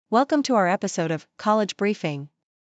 Welcome to our episode of College Briefing.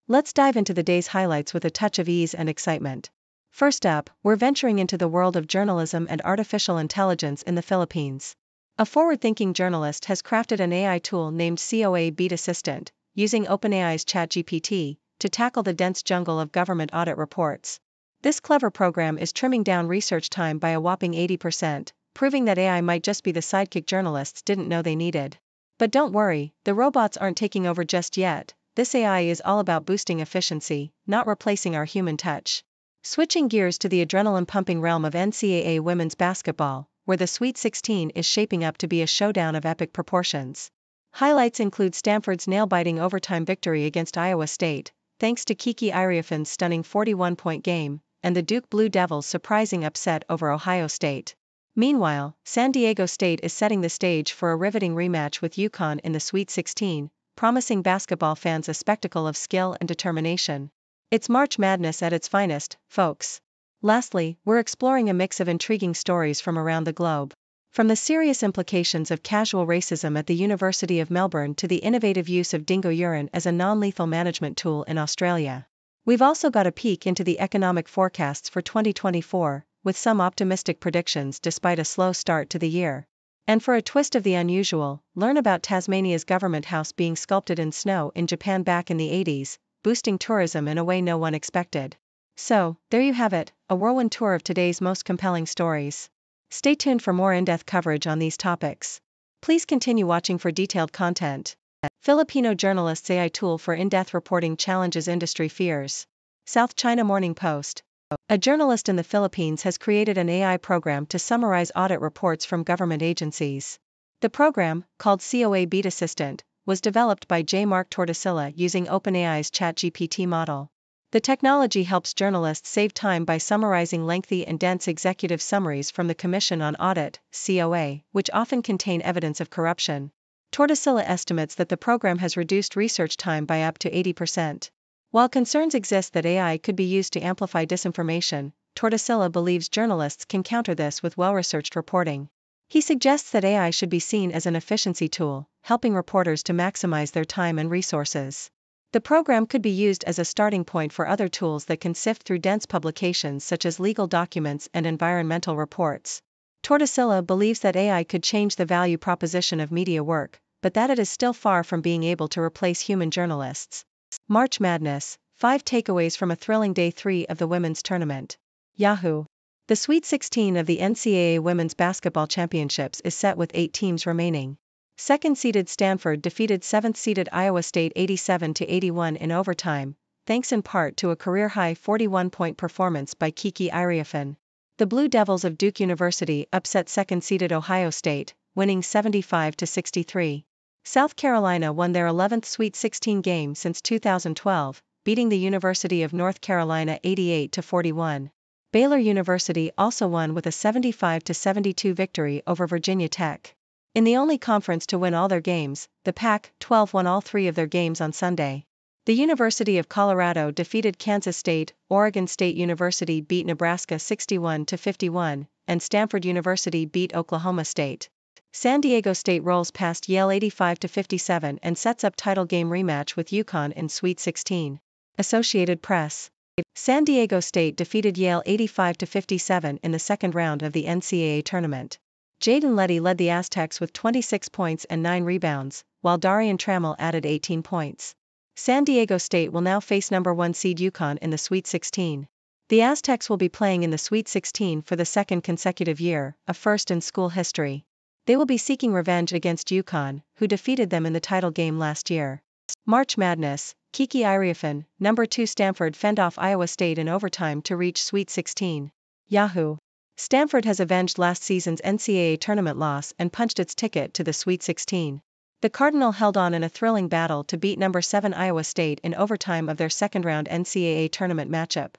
Let's dive into the day's highlights with a touch of ease and excitement. First up, we're venturing into the world of journalism and artificial intelligence in the Philippines. A forward-thinking journalist has crafted an AI tool named COA Beat Assistant, using OpenAI's ChatGPT, to tackle the dense jungle of government audit reports. This clever program is trimming down research time by a whopping 80%, proving that AI might just be the sidekick journalists didn't know they needed. But don't worry, the robots aren't taking over just yet. This AI is all about boosting efficiency, not replacing our human touch. Switching gears to the adrenaline-pumping realm of NCAA women's basketball, where the Sweet 16 is shaping up to be a showdown of epic proportions. Highlights include Stanford's nail-biting overtime victory against Iowa State, thanks to Kiki Iriafan's stunning 41-point game, and the Duke Blue Devils' surprising upset over Ohio State. Meanwhile, San Diego State is setting the stage for a riveting rematch with UConn in the Sweet 16, promising basketball fans a spectacle of skill and determination. It's March Madness at its finest, folks. Lastly, we're exploring a mix of intriguing stories from around the globe. From the serious implications of casual racism at the University of Melbourne to the innovative use of dingo urine as a non-lethal management tool in Australia. We've also got a peek into the economic forecasts for 2024, with some optimistic predictions despite a slow start to the year. And for a twist of the unusual, learn about Tasmania's government house being sculpted in snow in Japan back in the 80s, boosting tourism in a way no one expected. So, there you have it, a whirlwind tour of today's most compelling stories. Stay tuned for more in-depth coverage on these topics. Please continue watching for detailed content. Filipino journalists' AI tool for in-depth reporting challenges industry fears. South China Morning Post. A journalist in the Philippines has created an AI program to summarize audit reports from government agencies. The program, called COA Beat Assistant, was developed by J. Mark Tortosilla using OpenAI's ChatGPT model. The technology helps journalists save time by summarizing lengthy and dense executive summaries from the Commission on Audit, COA, which often contain evidence of corruption. Tortosilla estimates that the program has reduced research time by up to 80%. While concerns exist that AI could be used to amplify disinformation, Tortosilla believes journalists can counter this with well-researched reporting. He suggests that AI should be seen as an efficiency tool, helping reporters to maximize their time and resources. The program could be used as a starting point for other tools that can sift through dense publications such as legal documents and environmental reports. Tortosilla believes that AI could change the value proposition of media work, but that it is still far from being able to replace human journalists. March Madness, 5 takeaways from a thrilling Day 3 of the women's tournament. Yahoo! The Sweet 16 of the NCAA Women's Basketball Championships is set with 8 teams remaining. Second-seeded Stanford defeated 7th-seeded Iowa State 87-81 in overtime, thanks in part to a career-high 41-point performance by Kiki Iriafan. The Blue Devils of Duke University upset second-seeded Ohio State, winning 75-63. South Carolina won their 11th Sweet 16 game since 2012, beating the University of North Carolina 88-41. Baylor University also won with a 75-72 victory over Virginia Tech. In the only conference to win all their games, the Pac-12 won all 3 of their games on Sunday. The University of Colorado defeated Kansas State, Oregon State University beat Nebraska 61-51, and Stanford University beat Oklahoma State. San Diego State rolls past Yale 85-57 and sets up title game rematch with UConn in Sweet 16. Associated Press. San Diego State defeated Yale 85-57 in the second round of the NCAA tournament. Jaden Leddy led the Aztecs with 26 points and 9 rebounds, while Darian Trammell added 18 points. San Diego State will now face number 1 seed UConn in the Sweet 16. The Aztecs will be playing in the Sweet 16 for the second consecutive year, a first in school history. They will be seeking revenge against UConn, who defeated them in the title game last year. March Madness, Kiki Iriafan, number 2 Stanford fend off Iowa State in overtime to reach Sweet 16. Yahoo! Stanford has avenged last season's NCAA tournament loss and punched its ticket to the Sweet 16. The Cardinal held on in a thrilling battle to beat number 7 Iowa State in overtime of their second-round NCAA tournament matchup.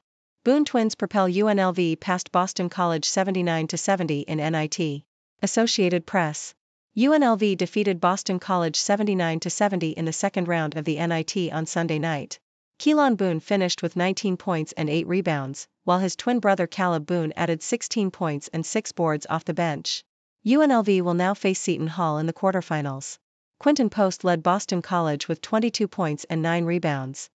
Boone Twins propel UNLV past Boston College 79-70 in NIT. Associated Press. UNLV defeated Boston College 79-70 in the second round of the NIT on Sunday night. Keelan Boone finished with 19 points and 8 rebounds, while his twin brother Caleb Boone added 16 points and 6 boards off the bench. UNLV will now face Seton Hall in the quarterfinals. Quinton Post led Boston College with 22 points and 9 rebounds.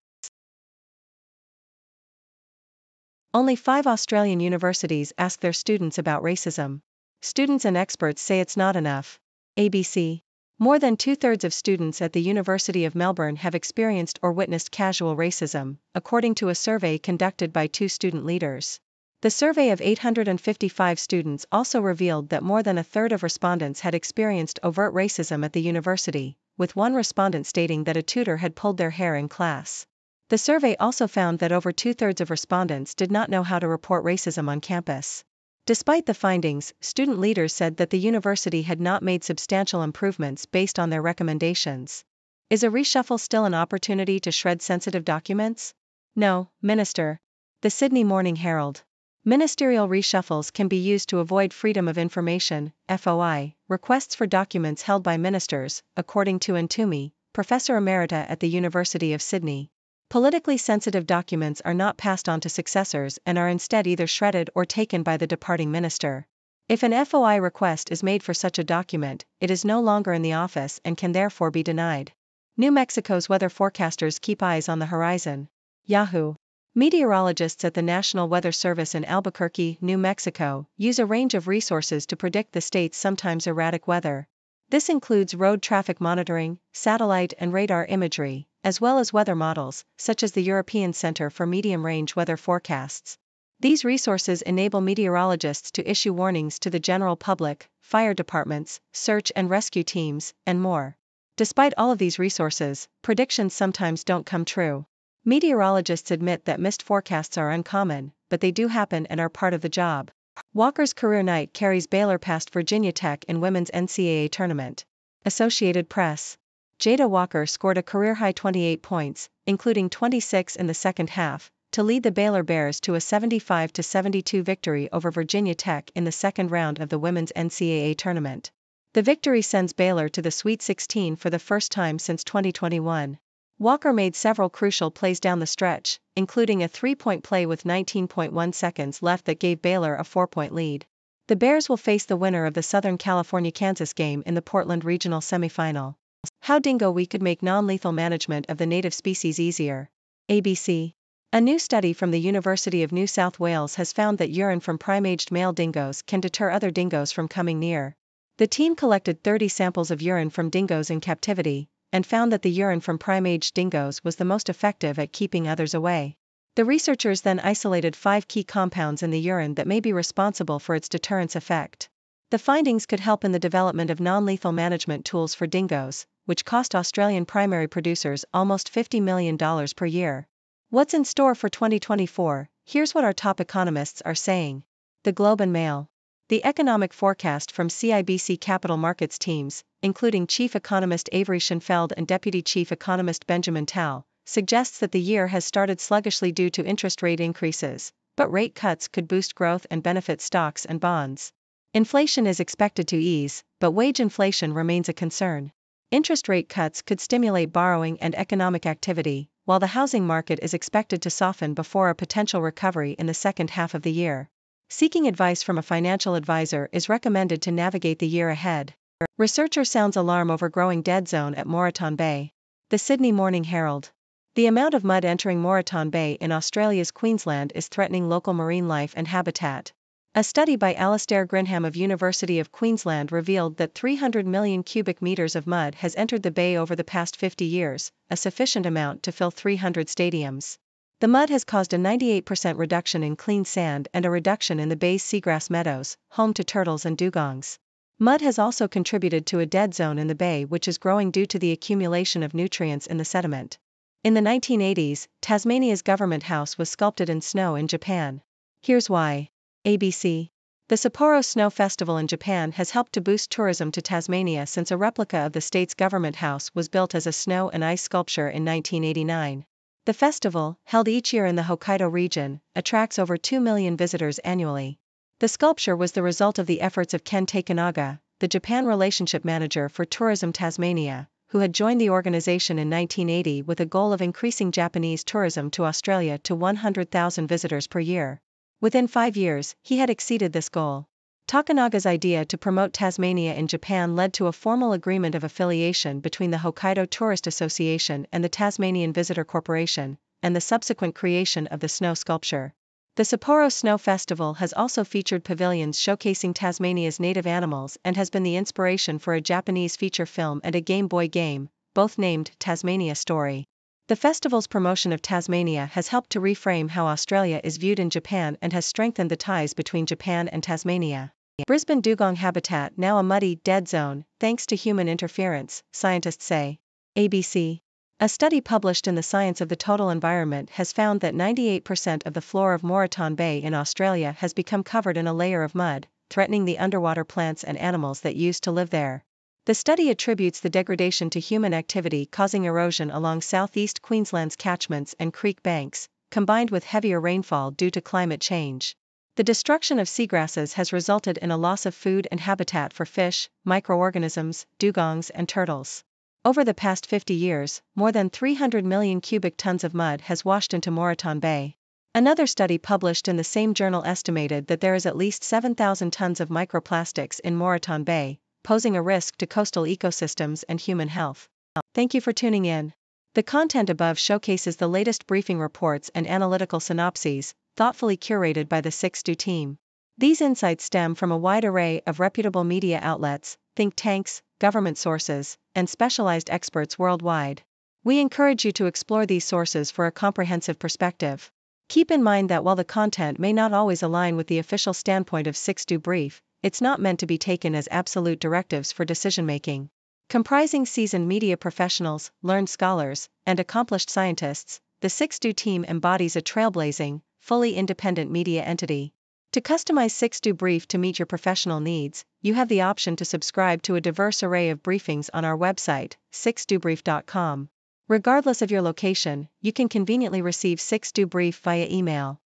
Only 5 Australian universities ask their students about racism. Students and experts say it's not enough. ABC. More than 2/3 of students at the University of Melbourne have experienced or witnessed casual racism, according to a survey conducted by 2 student leaders. The survey of 855 students also revealed that more than a third of respondents had experienced overt racism at the university, with one respondent stating that a tutor had pulled their hair in class. The survey also found that over 2/3 of respondents did not know how to report racism on campus. Despite the findings, student leaders said that the university had not made substantial improvements based on their recommendations. Is a reshuffle still an opportunity to shred sensitive documents? No, Minister. The Sydney Morning Herald. Ministerial reshuffles can be used to avoid Freedom of Information (FOI) requests for documents held by ministers, according to Ntumi, Professor Emerita at the University of Sydney. Politically sensitive documents are not passed on to successors and are instead either shredded or taken by the departing minister. If an FOI request is made for such a document, it is no longer in the office and can therefore be denied. New Mexico's weather forecasters keep eyes on the horizon. Yahoo! Meteorologists at the National Weather Service in Albuquerque, New Mexico, use a range of resources to predict the state's sometimes erratic weather. This includes road traffic monitoring, satellite and radar imagery, as well as weather models, such as the European Center for Medium-Range Weather Forecasts. These resources enable meteorologists to issue warnings to the general public, fire departments, search and rescue teams, and more. Despite all of these resources, predictions sometimes don't come true. Meteorologists admit that missed forecasts are uncommon, but they do happen and are part of the job. Walker's career night carries Baylor past Virginia Tech in women's NCAA tournament. Associated Press. Jada Walker scored a career-high 28 points, including 26 in the second half, to lead the Baylor Bears to a 75-72 victory over Virginia Tech in the second round of the women's NCAA tournament. The victory sends Baylor to the Sweet 16 for the first time since 2021. Walker made several crucial plays down the stretch, including a 3-point play with 19.1 seconds left that gave Baylor a 4-point lead. The Bears will face the winner of the Southern California-Kansas game in the Portland Regional Semifinal. How Dingo Week could make non-lethal management of the native species easier. ABC. A new study from the University of New South Wales has found that urine from prime-aged male dingoes can deter other dingoes from coming near. The team collected 30 samples of urine from dingoes in captivity, and found that the urine from prime-aged dingoes was the most effective at keeping others away. The researchers then isolated 5 key compounds in the urine that may be responsible for its deterrence effect. The findings could help in the development of non-lethal management tools for dingoes, which cost Australian primary producers almost $50 million per year. What's in store for 2024? Here's what our top economists are saying. The Globe and Mail. The economic forecast from CIBC Capital Markets teams, including Chief Economist Avery Schoenfeld and Deputy Chief Economist Benjamin Tal, suggests that the year has started sluggishly due to interest rate increases, but rate cuts could boost growth and benefit stocks and bonds. Inflation is expected to ease, but wage inflation remains a concern. Interest rate cuts could stimulate borrowing and economic activity, while the housing market is expected to soften before a potential recovery in the second half of the year. Seeking advice from a financial advisor is recommended to navigate the year ahead. Researcher sounds alarm over growing dead zone at Moreton Bay. The Sydney Morning Herald. The amount of mud entering Moreton Bay in Australia's Queensland is threatening local marine life and habitat. A study by Alastair Grinham of University of Queensland revealed that 300 million cubic meters of mud has entered the bay over the past 50 years, a sufficient amount to fill 300 stadiums. The mud has caused a 98% reduction in clean sand and a reduction in the bay's seagrass meadows, home to turtles and dugongs. Mud has also contributed to a dead zone in the bay, which is growing due to the accumulation of nutrients in the sediment. In the 1980s, Tasmania's government house was sculpted in snow in Japan. Here's why. ABC. The Sapporo Snow Festival in Japan has helped to boost tourism to Tasmania since a replica of the state's government house was built as a snow and ice sculpture in 1989. The festival, held each year in the Hokkaido region, attracts over 2 million visitors annually. The sculpture was the result of the efforts of Ken Takenaga, the Japan Relationship Manager for Tourism Tasmania, who had joined the organization in 1980 with a goal of increasing Japanese tourism to Australia to 100,000 visitors per year. Within 5 years, he had exceeded this goal. Takanaga's idea to promote Tasmania in Japan led to a formal agreement of affiliation between the Hokkaido Tourist Association and the Tasmanian Visitor Corporation, and the subsequent creation of the snow sculpture. The Sapporo Snow Festival has also featured pavilions showcasing Tasmania's native animals and has been the inspiration for a Japanese feature film and a Game Boy game, both named Tasmania Story. The festival's promotion of Tasmania has helped to reframe how Australia is viewed in Japan and has strengthened the ties between Japan and Tasmania. Brisbane dugong habitat now a muddy, dead zone, thanks to human interference, scientists say. ABC. A study published in the Science of the Total Environment has found that 98% of the floor of Moreton Bay in Australia has become covered in a layer of mud, threatening the underwater plants and animals that used to live there. The study attributes the degradation to human activity causing erosion along southeast Queensland's catchments and creek banks, combined with heavier rainfall due to climate change. The destruction of seagrasses has resulted in a loss of food and habitat for fish, microorganisms, dugongs and turtles. Over the past 50 years, more than 300 million cubic tons of mud has washed into Moreton Bay. Another study published in the same journal estimated that there is at least 7,000 tons of microplastics in Moreton Bay, posing a risk to coastal ecosystems and human health. Thank you for tuning in. The content above showcases the latest briefing reports and analytical synopses, thoughtfully curated by the 6Do team. These insights stem from a wide array of reputable media outlets, think tanks, government sources, and specialized experts worldwide. We encourage you to explore these sources for a comprehensive perspective. Keep in mind that while the content may not always align with the official standpoint of 6Do Brief, it's not meant to be taken as absolute directives for decision-making. Comprising seasoned media professionals, learned scholars, and accomplished scientists, the 6Do team embodies a trailblazing, fully independent media entity. To customize 6Do Brief to meet your professional needs, you have the option to subscribe to a diverse array of briefings on our website, 6dobrief.com. Regardless of your location, you can conveniently receive 6Do Brief via email.